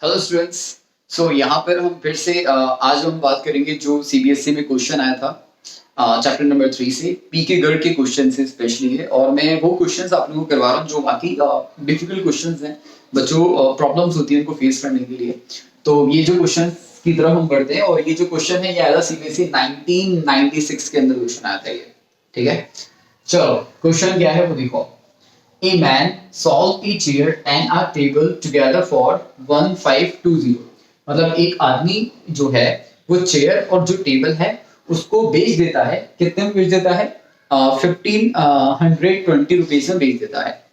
Hello students. सो यहाँ पर हम फिर से आज हम बात करेंगे जो सीबीएसई में क्वेश्चन आया था चैप्टर नंबर 3 से पी के गर्ड के क्वेश्चन से स्पेशली है। और मैं वो क्वेश्चंस आप लोगों को करवा रहा हूँ जो बाकी डिफिकल्ट क्वेश्चंस हैं, बच्चों प्रॉब्लम्स होती है उनको फेस करने के लिए। तो ये जो क्वेश्चन की तरफ हम बढ़ते हैं और ये जो क्वेश्चन है ये आया था सीबीएसई 1996 के अंदर क्वेश्चन आया था ये। ठीक है, चलो क्वेश्चन क्या है वो देखो। A man solved a chair and a table together for 1520। मतलब एक आदमी जो है वो चेयर और जो टेबल है उसको बेच देता है। कितने में बेच देता है? 1520 रुपीज में बेच देता है।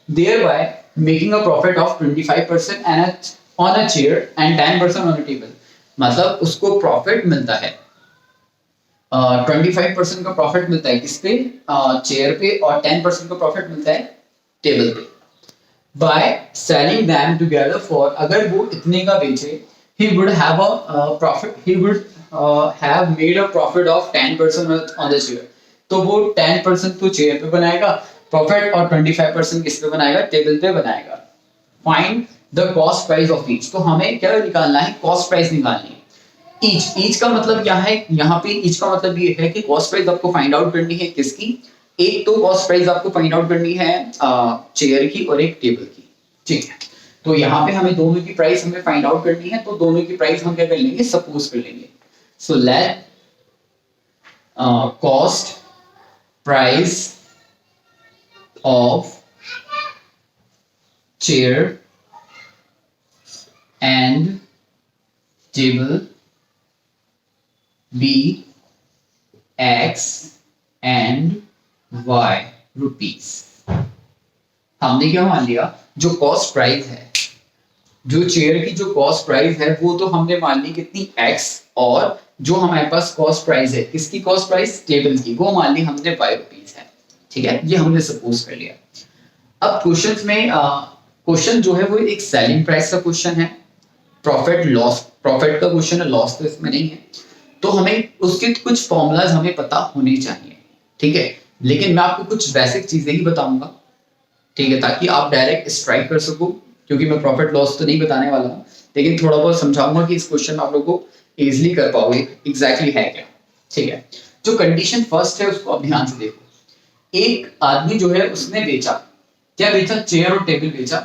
Thereby making a profit of 25% on a chair and 10% on a table। मतलब उसको प्रॉफिट मिलता है 25% का प्रॉफिट मिलता है किस पे? चेयर पे, और 10% का प्रॉफिट मिलता है टेबल पे। By selling them together for, अगर वो इतने का बेचे, he would have a profit, he would have made a profit of 10% on the chair। तो वो 10% तो चेयर पे बनाएगा प्रॉफिट और 25% किस पे बनाएगा? टेबल पे बनाएगा। Find the cost price of each। तो हमें क्या निकालना है? कॉस्ट प्राइस निकालनी है। ईच का मतलब क्या है? यहाँ पे ईच का मतलब ये है कि कॉस्ट प्राइस आपको फाइंड आउट करनी है किसकी? एक तो कॉस्ट प्राइस आपको फाइंड आउट करनी है चेयर की और एक टेबल की। ठीक है, तो यहाँ पे हमें दोनों की प्राइस हमें फाइंड आउट करनी है। तो दोनों की प्राइस हम क्या कर लेंगे? सपोज कर लेंगे। So let cost price of chair and table be x and y rupees. हमने क्या मान लिया? जो कॉस्ट प्राइस है, जो चेयर की जो कॉस्ट प्राइस है वो तो हमने मान ली कितनी? x। और जो हमारे पास कॉस्ट प्राइस है, किसकी कॉस्ट प्राइस? टेबल की, वो मान ली हमने y रुपीस है। ठीक है, ये हमने सपोज कर लिया। अब क्वेश्चंस में क्वेश्चन जो है वो एक सेलिंग प्राइस का क्वेश्चन है, प्रॉफिट लॉस, प्रॉफिट का क्वेश्चन है, लॉस तो इसमें नहीं है। तो हमें उसके कुछ फॉर्मूलाज हमें पता होने चाहिए। ठीक है, लेकिन मैं आपको कुछ बेसिक चीजें ही बताऊंगा। ठीक है, ताकि आप डायरेक्ट स्ट्राइक कर सको, क्योंकि मैं प्रॉफिट लॉस तो नहीं बताने वाला हूं, लेकिन थोड़ा बहुत समझाऊंगा कि इस क्वेश्चन में आप लोगों को इजीली कर पाओगे एग्जैक्टली है क्या। ठीक है, जो कंडीशन फर्स्ट है उसको आप ध्यान से देखो। एक आदमी जो है उसने बेचा, क्या बेचा? चेयर और टेबल बेचा।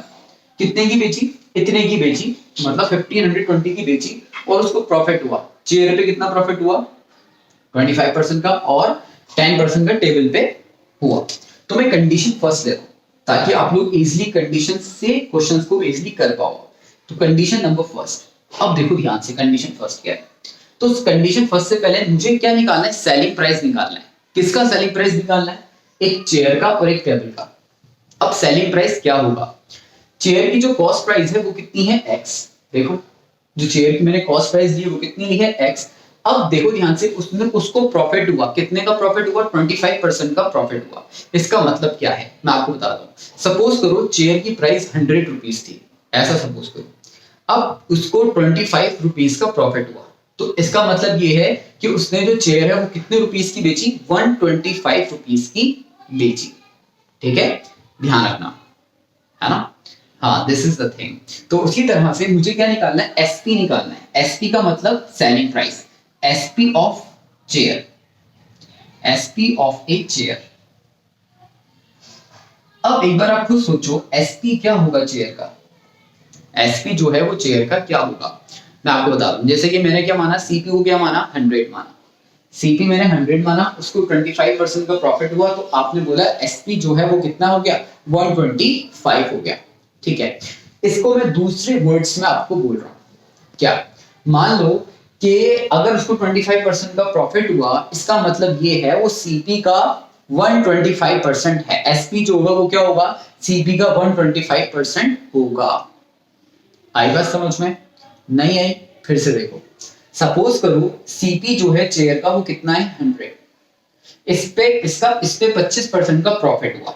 कितने की बेची? इतने की बेची, मतलब 1520 की बेची, और उसको प्रॉफिट हुआ। चेयर पे कितना प्रॉफिट हुआ? 25% का, और 10% का टेबल पे हुआ। तो मैं कंडीशन फर्स्ट ले रहा हूं ताकि आप लोग इजीली कंडीशन से क्वेश्चंस को इजीली कर पाओ। तो कंडीशन नंबर फर्स्ट, अब देखो ध्यान से कंडीशन फर्स्ट क्या है। तो कंडीशन फर्स्ट से पहले मुझे क्या निकालना है? सेलिंग प्राइस निकालना है। किसका सेलिंग प्राइस निकालना है? एक चेयर का और एक टेबल का। अब सेलिंग प्राइस क्या होगा? चेयर की जो कॉस्ट प्राइस है वो कितनी है? x। देखो जो चेयर की मैंने कॉस्ट प्राइस दी है वो कितनी ली है? x। अब देखो ध्यान से, उसने उसको प्रॉफिट हुआ, कितने का प्रॉफिट हुआ? 25% का प्रॉफिट हुआ। इसका मतलब क्या है मैं आपको बता दूं। सपोज करो चेयर की प्राइस 100 रुपीस थी, ऐसा सपोज करो। अब उसको 25 रुपीस का प्रॉफिट हुआ, तो इसका मतलब ये है कि उसने जो चेयर है वो कितने रुपीस की बेची? 125 रुपीस की बेची। ठीक है, ध्यान रखना है ना। हाँ, दिस इज द थिंग। तो उसी तरह से मुझे क्या निकालना है? एसपी निकालना है। एसपी का मतलब selling price, SP of chair, SP of a chair. अब एक बार आप खुद सोचो एसपी क्या होगा चेयर का? एसपी जो है वो चेयर का क्या होगा मैं आपको बता दूं। जैसे कि मैंने क्या माना? सीपी को क्या माना? 100 माना। सीपी मैंने 100 माना, उसको 25% का प्रॉफिट हुआ, तो आपने बोला एसपी जो है वो कितना हो गया? 125 हो गया। ठीक है, इसको मैं दूसरे वर्ड्स में आपको बोल रहा हूं। क्या? मान लो कि अगर उसको 25% का प्रॉफिट हुआ, इसका मतलब ये है वो सीपी का 125% है। एसपी जो होगा वो क्या होगा? सीपी का 125% होगा। आई बात समझ में? नहीं आई? फिर से देखो, सपोज करो सीपी जो है चेयर का वो कितना है? 100। इस पे 25% का प्रॉफिट हुआ।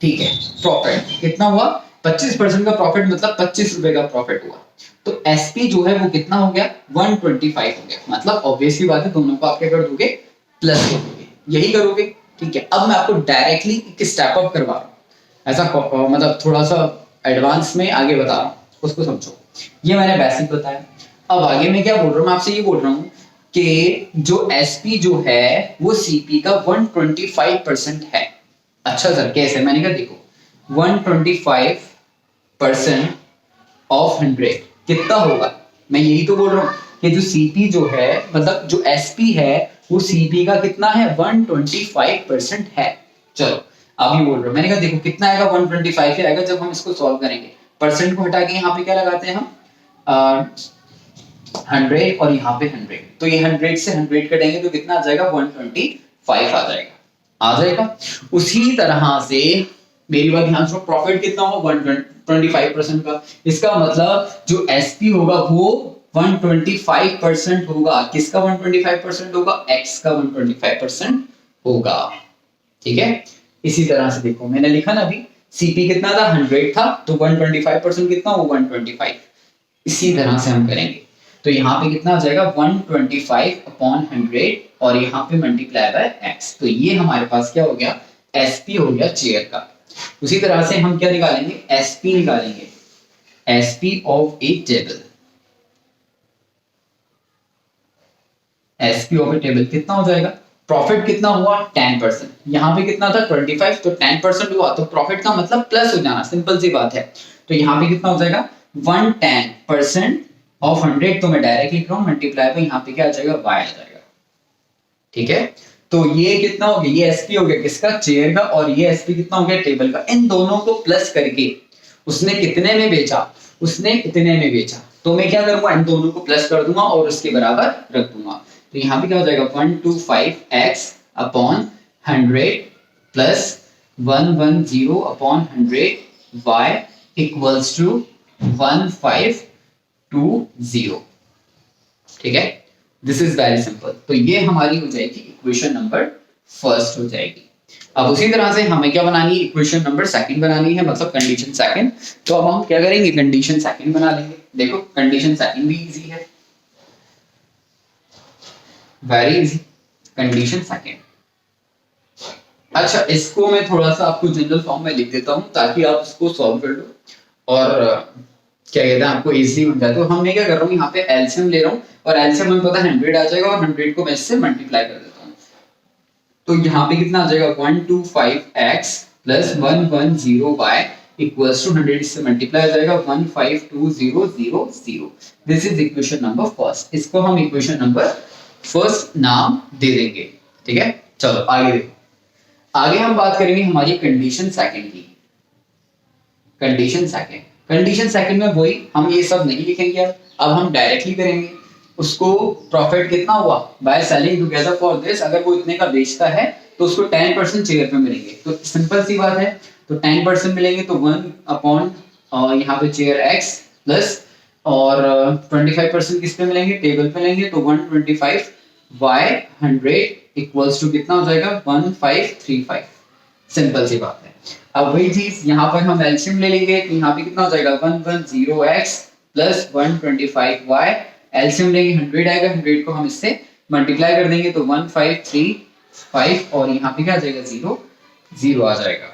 ठीक है, प्रॉफिट कितना हुआ? 25% का प्रॉफिट, मतलब 25 रुपए का प्रॉफिट हुआ। तो एसपी जो है वो कितना हो गया? 125 हो गया। मतलब ऑब्वियसली बात है, दोनों को आप क्या कर दोगे? प्लस कर दोगे, यही करोगे। ठीक है, अब मैं आपको डायरेक्टली एक स्टेप अप करवा रहा हूं, ऐसा मतलब थोड़ा सा एडवांस में आगे बता रहा हूं, उसको समझो। ये मैंने बेसिक बताया। अब आगे मैं क्या बोल रहा हूँ, मैं आपसे ये बोल रहा हूँ कि जो एसपी जो है वो सीपी का 125% है। अच्छा सर कैसे, मैंने कहा देखो 125% ऑफ 100 कितना होगा, मैं यही तो बोल रहा हूँ कि जो सीपी जो है मतलब जो एसपी है वो सीपी का कितना है 125% है। चलो अब ये बोल रहा हूँ, मैंने कहा देखो कितना आएगा 125 ही आएगा जब हम इसको सॉल्व करेंगे। परसेंट को हटा के यहाँ पे क्या लगाते हैं हम 100 और यहाँ पे 100, तो ये 100 से 100 कटेंगे तो कितना आ जाएगा 125 आ जाएगा, आ जाएगा। उसी तरह से मेरी बात ध्यान से, प्रॉफिट कितना होगा 125% का, इसका मतलब जो एसपी होगा वो 125% होगा। किसका 125% होगा, एक्स का 125% होगा। ठीक है, इसी तरह से देखो मैंने लिखा ना अभी, सीपी कितना था 100 था तो 125% कितना होगा 125। इसी तरह से हम करेंगे तो यहाँ पे कितना आ जाएगा 125/100 और यहाँ पे मल्टीप्लाई बाय एक्स, तो ये हमारे पास क्या हो गया एसपी हो गया चेयर का। उसी तरह से हम क्या निकालेंगे, एसपी निकालेंगे, SP of A table, SP of A table कितना हो जाएगा, प्रॉफिट कितना हुआ 10%, यहाँ पे कितना था 25 तो 10% हुआ तो प्रॉफिट का मतलब प्लस हो जाना, सिंपल सी बात है। तो यहाँ पे कितना हो जाएगा 110% ऑफ 100, तो मैं डायरेक्ट लिख रहा हूँ मल्टीप्लाई पे यहाँ पे क्या आ जाएगा y आ जाएगा। ठीक है, तो ये कितना हो गया, ये एसपी हो गया किसका चेयर का और ये एसपी कितना हो गया टेबल का। इन दोनों को प्लस करके उसने कितने में बेचा, उसने इतने में बेचा, तो मैं क्या करूंगा इन दोनों को प्लस कर दूंगा और उसके बराबर रख दूंगा। तो यहाँ पे क्या हो जाएगा 125x/100 plus 110/100 y equals to 1520। ठीक है, दिस इज वेरी सिंपल। तो ये हमारी हो जाएगी इक्वेशन नंबर फर्स्ट हो जाएगी। अब उसी तरह से हमें क्या बनानी है, इक्वेशन नंबर सेकंड बनानी है, मतलब कंडीशन सेकंड। तो अब हम क्या करेंगे, कंडीशन सेकंड बना लेंगे। देखो कंडीशन सेकंड भी इजी है, वेरी इजी, कंडीशन सेकंड। अच्छा इसको मैं थोड़ा सा आपको जनरल फॉर्म में लिख देता हूं ताकि आप इसको सॉल्व कर लो और क्या कहते हैं आपको इजीली बन जाए। तो हम मैं क्या कर रहा हूँ यहाँ पे एलसीएम ले रहा हूँ और एलसीएम हमें पता है 100 आ जाएगा और 100 को मैं इससे मल्टीप्लाई कर देता हूँ। तो यहाँ पे कितना आ जाएगा 125x plus 110y equals to 100, इससे मल्टीप्लाई आ जाएगा 152000। This is equation number first, इसको हम इक्वेशन नंबर फर्स्ट नाम दे देंगे। ठीक है, चलो आगे देखो, आगे हम बात करेंगे हमारी कंडीशन सेकंड की। कंडीशन सेकंड, कंडीशन सेकंड में वही हम ये सब नहीं लिखेंगे, अब हम डायरेक्टली करेंगे। उसको प्रॉफिट कितना हुआ by selling together for this, अगर वो इतने का बेचता है तो उसको 10% शेयर पे मिलेंगे। तो सिंपल सी बात है, तो 10% मिलेंगे तो 1 अपॉन यहाँ पे शेयर x प्लस और 25% किस पे मिलेंगे, टेबल पे मिलेंगे, तो 125/100 इक्वल्स टू कितना हो जाएगा 1535। सिंपल सी बात है। अब वही चीज यहाँ पर हम एलसीएम ले लेंगे, तो यहाँ पे कितना हो जाएगा 110x प्लस 125y, एलसीएम लेंगे 100 आएगा, 100 को हम इससे मल्टीप्लाई कर देंगे तो 1535 और यहाँ पे क्या आ जाएगा 0 0 आ जाएगा।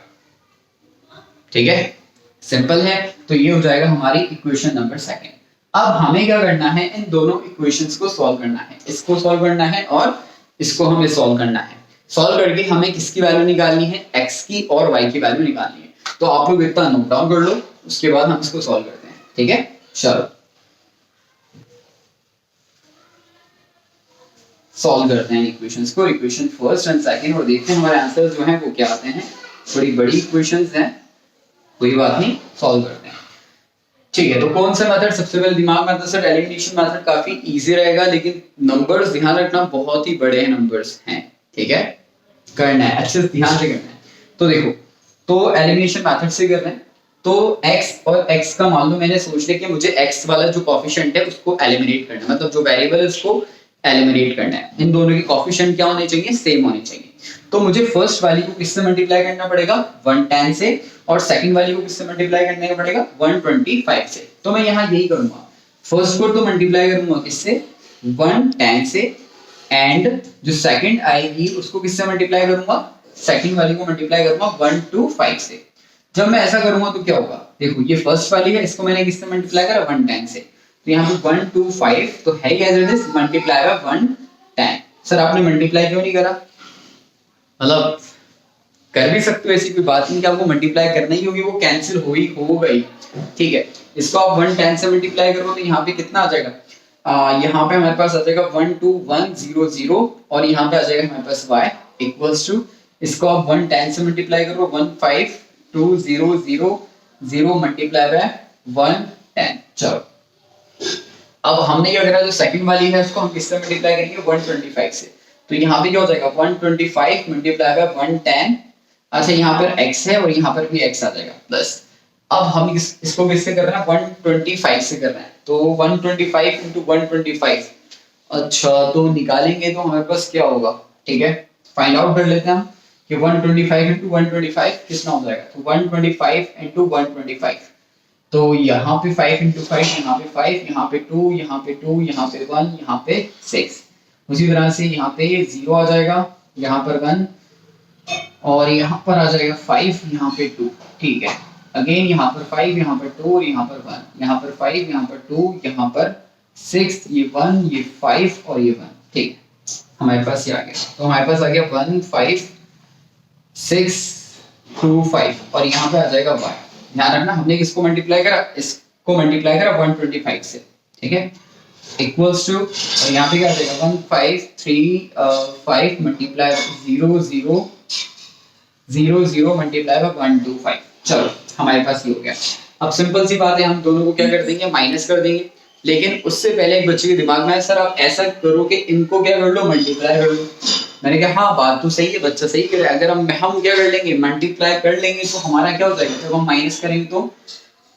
ठीक है, सिंपल है। तो ये हो जाएगा हमारी इक्वेशन नंबर सेकंड। अब हमें क्या करना है, इन दोनों इक्वेशंस को सॉल्व करना है, इसको सॉल्व करना है और इसको हमें सॉल्व करना है। सॉल्व करके हमें किसकी वैल्यू निकालनी है, x की और y की वैल्यू निकालनी है। तो आप लोग इतना नोट डाउन कर लो, उसके बाद हम इसको सॉल्व करते हैं। ठीक है, चलो सॉल्व करते हैं इक्वेशंस को, इक्वेशन फर्स्ट एंड सेकंड, और देखते हैं हमारे आंसर जो हैं वो क्या आते हैं। बड़ी बड़ी इक्वेशंस हैं, कोई बात नहीं, सॉल्व करते हैं। ठीक है, तो कौन सा मेथड सबसे पहले दिमाग में आता है, सर एलिमिनेशन मेथड काफी इजी रहेगा, लेकिन नंबर्स ध्यान रखना बहुत ही बड़े नंबर्स हैं। ठीक है, करना है अच्छे से ध्यान से करना है। तो देखो, तो एलिमिनेशन मेथड से कर रहे हैं, तो x और x का मान लो मैंने सोच लिया कि मुझे x वाला जो कोफिशिएंट है उसको एलिमिनेट करना है, मतलब जो वेरिएबल है उसको एलिमिनेट करना है। इन दोनों के कोफिशिएंट क्या होने चाहिए, सेम होने चाहिए। तो मुझे फर्स्ट वाली को किससे मल्टीप्लाई करना पड़ेगा 110 से, और सेकंड वाली को किससे मल्टीप्लाई करना पड़ेगा 125 से। तो मैं यहाँ यही करूंगा, फर्स्ट को तो मल्टीप्लाई करूंगा किससे 110 से, एंड जो सेकंड आएगी उसको किससे मल्टीप्लाई करूंगा, सेकंड वाली को मल्टीप्लाई करूंगा 125 से। जब मैं ऐसा करूंगा तो क्या होगा, देखो ये फर्स्ट वाली है, इसको मैंने किससे मल्टीप्लाई करा 110 से, तो यहाँ पे 125 तो है as it is multiply by 110। Sir आपने मल्टीप्लाई क्यों नहीं करा, मतलब कर भी सकते हो, ऐसी कोई बात नहीं कि आपको मल्टीप्लाई करना ही होगी, वो कैंसिल हो गई, ठीक है। इसको आप 110 से मल्टीप्लाई करो तो यहाँ पे कितना आ जाएगा, यहाँ पे हमारे पास आ जाएगा 12100 और यहाँ पे आ जाएगा हमारे पास y इक्वल्स टू, इसको आप 110 से मल्टीप्लाई करो 15200 मल्टीप्लाई बाय 110। चलो अब हमने क्या करा, जो सेकंड वाली है उसको हम किससे मल्टीप्लाई करेंगे 125 से, तो यहाँ पे क्या हो जाएगा 125 मल्टीप्लाई बाय 110। अच्छा यहाँ पर x है और यहाँ पर भी x आ जाएगा प्लस, अब हम इसको किससे कर रहे हैं 125 से कर रहे हैं, तो 125 into 125, अच्छा तो निकालेंगे तो हमारे पास क्या होगा, ठीक है फाइंड आउट कर लेते हैं हम कि 125 into 125 कितना हो जाएगा, तो 125 into 125, तो यहाँ पे 5 into 5, यहाँ पे 5, यहाँ पे 2, यहाँ पे 2, यहाँ पे 1, यहाँ पे 6, उसी तरह से यहाँ पे 0 आ जाएगा, यहाँ पर 1 और यहाँ पर आ जाएगा 5, यहाँ पे 2, ठीक है अगेन यहाँ पर 5, यहाँ पर 2 और यहाँ पर 1, यहाँ पर 5, यहाँ पर 2, यहाँ पर 6, ये 1, ये 5 और ये 1, ठीक है हमारे पास ये आ गया, तो हमारे पास आ गया 1 5 6 2 5 और यहाँ पे आ जाएगा y। ध्यान रखना हमने किसको मल्टीप्लाई करा, इसको मल्टीप्लाई करा 125 से, ठीक है इक्वल्स टू, और यहाँ पे क्या आ जाएगा 153 मल्टीप्लाई 0 मल्टीप्लाई बाय 125। चलो हमारे पास ये हो गया। अब सिंपल सी बात है, हम दोनों को क्या कर देंगे माइनस कर देंगे, लेकिन उससे पहले एक बच्चे के दिमाग में है सर आप ऐसा करो कि इनको क्या कर लो मल्टीप्लाई कर लो। मैंने कहा हाँ बात तो सही है, बच्चा सही कह रहा है, अगर हम क्या कर लेंगे मल्टीप्लाई कर लेंगे तो हमारा क्या हो जाएगा, जब हम माइनस करेंगे तो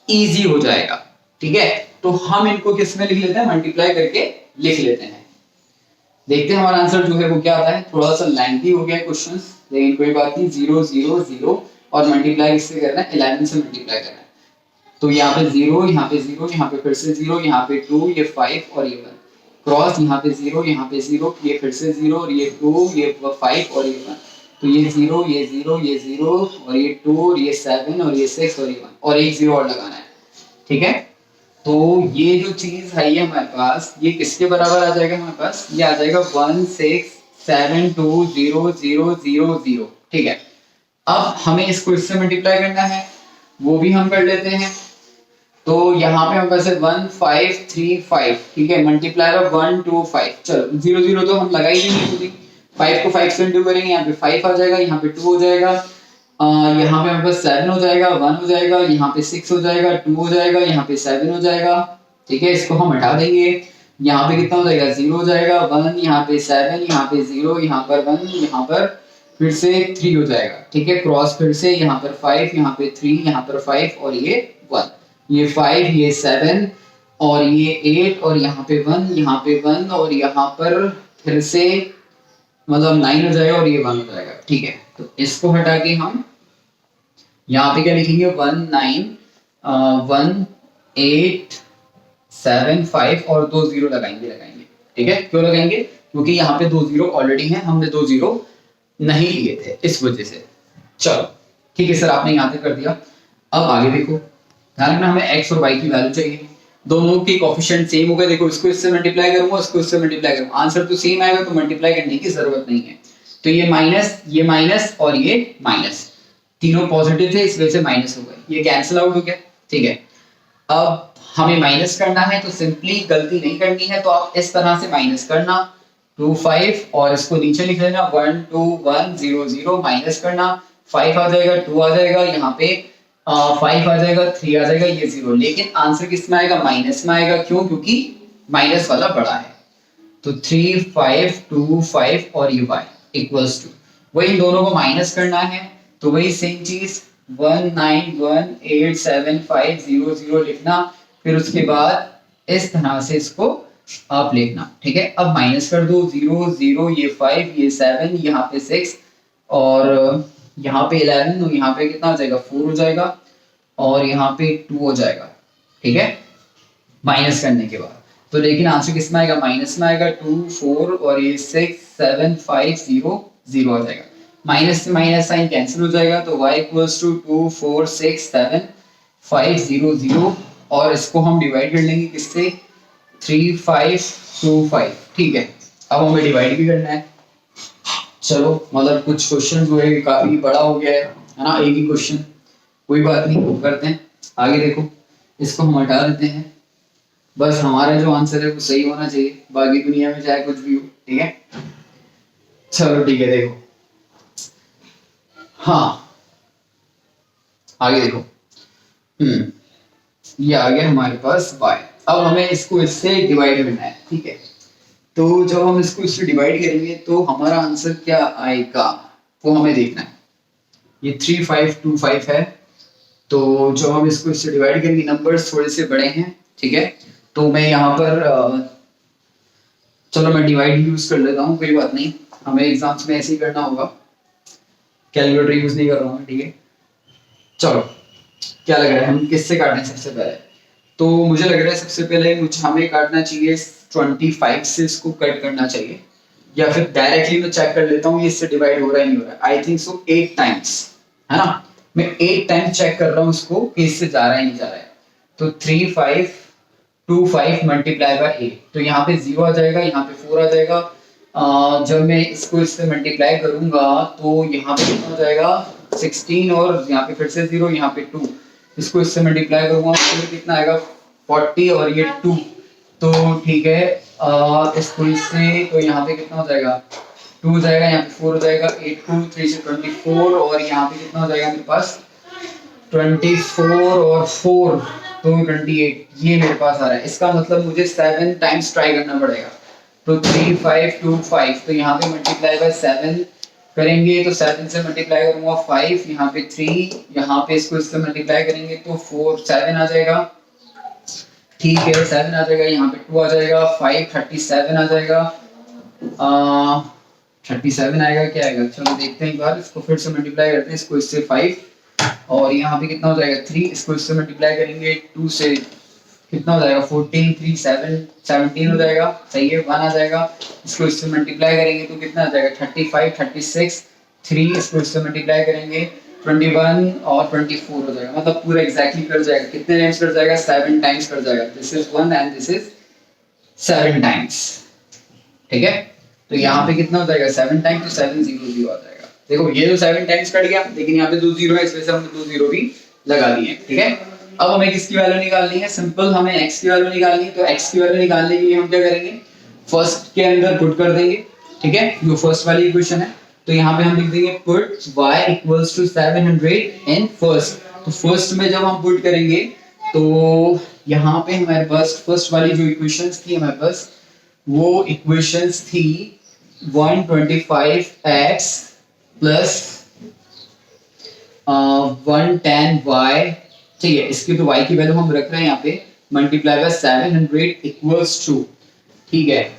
इजी हो जाएगा, ठीक है तो हम इनको किस में लिख लेते हैं मल्टीप्लाई करके लिख लेते हैं। देखते हैं हमारा आंसर जो है वो क्या आता है, थोड़ा सा लेंथी हो गया क्वेश्चन, लेकिन कोई बात नहीं, 0 0 0 और मल्टीप्लाई इससे करना है 11 से मल्टीप्लाई करना है, तो यहाँ पे 0, यहाँ पे 0, यहाँ पे फिर से 0, यहाँ पे 2, ये 5 और ये 1 क्रॉस, यहाँ पे 0, यहाँ पे 0, ये फिर से 0 और ये 2, ये 5 और ये 1, तो ये 0, ये 0, ये 0 और ये 2 और ये 7 और ये 6 और ये 1 और एक 0 और लगाना है, ठीक है। तो ये जो चीज है ये हमारे पास ये किसके बराबर आ जाएगा, हमारे पास ये आ जाएगा 1672000, ठीक है। अब हमें इसको इससे मल्टीप्लाई करना है, वो भी हम कर लेते हैं, तो यहाँ पे हमारे पास है 1535, ठीक है मल्टीप्लाई बाय 125, चलो 0 0 तो हम लगा ही देंगे, 5 को 5 से इंटू करेंगे, यहाँ पे 5 आ जाएगा, यहाँ पे 2 हो जाएगा, यहाँ पे हमारे पास 7 हो जाएगा, 1 हो जाएगा, यहाँ पे 6 हो जाएगा, 2 हो जाएगा, यहाँ पे 7 हो जाएगा, ठीक है इसको हम हटा देंगे, यहाँ पे कितना हो जाएगा 0 हो जाएगा, 1 यहाँ पे 7, यहाँ पे 0, यहाँ पर 1, यहाँ पर फिर से 3 हो जाएगा, ठीक है क्रॉस फिर से यहाँ पर 5, यहाँ पे 3, यहाँ पर 5 और ये 1, ये 5, ये 7 और ये 8 और यहाँ पे 1, यहाँ पे 1 और यहाँ पर फिर से मतलब 9 हो जाएगा और ये 1 हो जाएगा, ठीक है। तो इसको हटा के हम यहाँ पे क्या लिखेंगे 19187 और 2 0 लगाएंगे, ठीक है क्यों लगाएंगे, क्योंकि यहाँ पे 2 0 ऑलरेडी हैं, हमने 2 0 नहीं लिए थे इस वजह से। चलो ठीक है सर आपने यहाँ पे कर दिया, अब आगे देखो ध्यान रखना हमें x और y की वैल्यू चाहिए, दोनों के कोएफिशिएंट सेम हो गए, देखो इसको इससे मल्टीप्लाई करूंगा, इसको इससे मल्टीप्लाई करूंगा, आंसर तो सेम आएगा, तो मल्टीप्लाई करने की जरूरत नहीं है, तो ये माइनस और ये माइनस तीनों पॉजिटिव थे इस वजह से माइनस हो गए, ये कैंसिल आउट हो गया, ठीक है। अब हमें माइनस करना है तो सिंपली गलती नहीं करनी है, तो आप इस तरह से माइनस करना 25 और इसको नीचे लिख लेना 12100 माइनस करना, 5 आ जाएगा, 2 आ जाएगा, यहाँ पे 5 आ जाएगा, 3 आ जाएगा, ये 0, लेकिन आंसर किस में आएगा माइनस में आएगा, क्यों क्योंकि माइनस वाला बड़ा है, तो 3525 और ये y इक्वल्स टू वही दोनों को माइनस करना है, तो वही सेम चीज 1918750 लिखना, फिर उसके बाद इस तरह से इसको आप लिखना, ठीक है। अब माइनस कर दो 0 0, ये 5, ये 7, यहाँ पे 6 और यहाँ पे 11 और यहाँ पे कितना आ जाएगा 4 हो जाएगा और यहाँ पे 2 हो जाएगा, ठीक है माइनस करने के बाद, तो लेकिन आंसर किस में आएगा माइनस में आएगा 2 4 और ये 6 7 5 0 0 आ जाएगा, माइनस से माइनस साइन कैंसिल हो जाएगा, तो y इक्वल्स टू 2 4 6 7 5 0 0, और इसको हम डिवाइड कर लेंगे किससे, 3 5 2 5। ठीक है, अब हमें डिवाइड भी करना है। चलो मतलब कुछ क्वेश्चन जो है काफी बड़ा हो गया है ना, एक ही क्वेश्चन, कोई बात नहीं, वो करते हैं आगे। देखो इसको हम हटा देते हैं, बस हमारा जो आंसर है वो सही होना चाहिए, बाकी दुनिया में चाहे कुछ भी हो। ठीक है, चलो ठीक है, देखो हाँ आगे देखो, ये आ गया हमारे पास y। अब हमें इसको इससे डिवाइड करना है। ठीक है, तो जब हम इसको इससे डिवाइड करेंगे तो हमारा आंसर क्या आएगा वो हमें देखना है। ये 3 5 2 5 है, तो जब हम इसको इससे डिवाइड करेंगे, नंबर्स थोड़े से बड़े हैं। ठीक है, तो मैं यहाँ पर चलो मैं डिवाइड यूज कर लेता हूँ, कोई बात नहीं, हमें एग्जाम्स में ऐसे ही करना होगा, कैलकुलेटर यूज नहीं कर रहा हूँ। ठीक है, चलो क्या लग रहा है हम किससे काटना है सबसे पहले, तो मुझे लग रहा है सबसे पहले मुझे हमें काटना चाहिए 25 से, इसको कट करना चाहिए, या फिर डायरेक्टली मैं चेक कर लेता हूँ ये इससे डिवाइड हो रहा है नहीं हो रहा है। आई थिंक सो 8 टाइम्स, है ना, मैं 8 टाइम्स चेक कर रहा हूँ इसको कि इससे जा रहा है नहीं जा रहा है। तो 3 5 2 5 मल्टीप्लाई बाय 8, तो यहाँ पे 0 आ जाएगा, यहाँ पे 4 आ जाएगा। जब मैं इसको इससे मल्टीप्लाई करूंगा तो यहाँ पे कितना हो जाएगा 16, और यहाँ पे फिर से 0, यहाँ पे 2, इसको इससे मल्टीप्लाई करूंगा तो कितना आएगा 40, और ये 2, तो ठीक है इसको इससे, तो यहाँ पे कितना हो जाएगा 2 हो जाएगा, यहाँ पे 4 हो जाएगा, 8 2 3 से 24, और यहाँ पे कितना हो जाएगा मेरे पास 24 और 4 तो 28, ये मेरे पास आ रहा है। इसका मतलब मुझे 7 टाइम्स ट्राई करना पड़ेगा, तो 3 5 2 5, तो यहाँ पे मल्टीप्लाई बाय 7 करेंगे, तो 7 से मल्टीप्लाई करूंगा 5, यहाँ पे 3, यहाँ पे इसको इससे मल्टीप्लाई करेंगे तो 4 7 आ जाएगा। ठीक है, 7 आ जाएगा, यहाँ पे 2 आ जाएगा, 5 37 आ जाएगा, 37 आएगा, क्या आएगा, चलो देखते हैं एक बार, इसको फिर से मल्टीप्लाई करते हैं, इसको इससे 5, और यहाँ पे कितना हो जाएगा 3, इसको इससे मल्टीप्लाई करेंगे 2 से, कितना हो जाएगा 14 3 7 17 हो जाएगा, सही है, 1 आ जाएगा, इसको इससे मल्टीप्लाई करेंगे तो कितना आ जाएगा 35 36, 3 इसको इससे मल्टीप्लाई करेंगे 21 और 24 हो जाएगा, मतलब पूरा एग्जैक्टली कर जाएगा, कितने टाइम्स कर जाएगा 7 टाइम्स कर जाएगा, this is 1 and this is 7 times. ठीक है, तो यहाँ पे कितना हो जाएगा 7 टाइम्स, तो 7 0 0 आ जाएगा। देखो ये तो 7 टाइम्स कट गया, लेकिन यहाँ पे 2 0 है, इस वजह से हमने 2 0 भी लगा दिए। ठीक है, अब हमें किसकी वैल्यू निकालनी है, सिंपल हमें x की वैल्यू निकालनी है, तो x की वैल्यू निकालने के लिए हम क्या करेंगे, फर्स्ट के अंदर पुट कर देंगे। ठीक है, जो फर्स्ट वाली इक्वेशन है, तो यहाँ पे हम लिख देंगे put y equals to 700 in first, तो फर्स्ट में जब हम पुट करेंगे तो यहाँ पे हमारे पास फर्स्ट वाली जो इक्वेशंस थी हमारे पास, वो इक्वेशंस थी 125x प्लस 110y। ठीक है, इसकी तो y की वैल्यू हम रख रहे हैं यहाँ पे, मल्टीप्लाई बाय 700 इक्वल्स टू, ठीक है,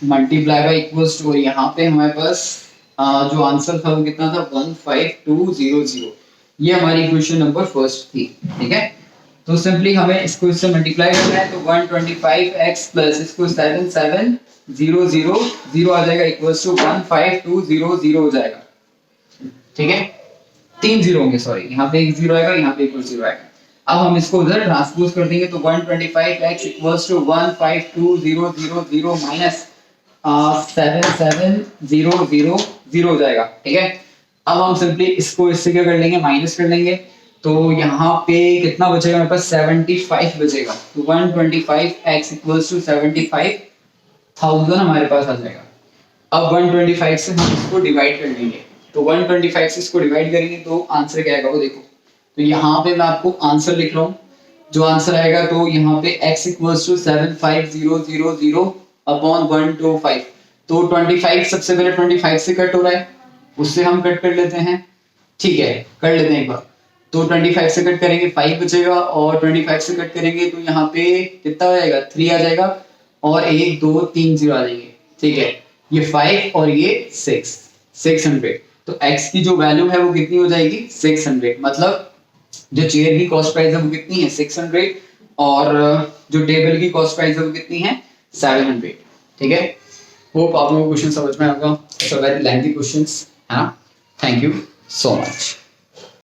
मल्टीप्लाई बाय इक्वल्स टू, और यहाँ पे हमारे पास जो आंसर था वो कितना था 15200, ये हमारी इक्वेशन नंबर फर्स्ट थी। ठीक है, तो सिंपली हमें इसको इससे मल्टीप्लाई करना है, तो 125x प्लस इसको 77000 आ जाएगा इक्वल्स टू 15200 हो जाएगा। ठीक है, 3 जीरो होंगे, सॉरी, यहाँ पे एक जीरो आएगा, यहाँ पे एक जीरो आएगा। अब हम इसको उधर ट्रांसपोज कर देंगे, तो 125x इक्वल्स टू 15200 माइनस 77000 हो जाएगा। ठीक है, अब हम सिंपली इसको इससे क्या कर लेंगे, माइनस कर लेंगे, तो यहाँ पे कितना बचेगा मेरे पास 75 बचेगा, तो 125x इक्वल्स टू 75,000 हमारे पास आ जाएगा। अब 125 से हम इसको डिवाइड कर लेंगे, तो 125 से इसको डिवाइड करेंगे तो आंसर क्या आएगा वो देखो, तो यहाँ पे मैं आपको आंसर लिख रहा हूँ, जो आंसर आएगा तो यहाँ पे x इक्वल्स टू 75000 अपॉन 125, तो 25 सबसे पहले 25 से कट हो रहा है, उससे हम कट कर लेते हैं। ठीक है, कर लेते हैं एक बार, तो 25 से कट करेंगे 5 बचेगा, और 25 से कट करेंगे तो यहाँ पे कितना हो जाएगा 3 आ जाएगा, और 1 2 3 0 आ जाएंगे। ठीक है, ये 5 और ये 600, तो x की जो वैल्यू है वो कितनी हो जाएगी 600, मतलब जो चेयर की कॉस्ट प्राइस है वो कितनी है 600, और जो टेबल की कॉस्ट प्राइस है वो कितनी है 700। ठीक है, होप आप लोगों को क्वेश्चन समझ में आएगा, it's a very lengthy questions, है ना। Thank you so much.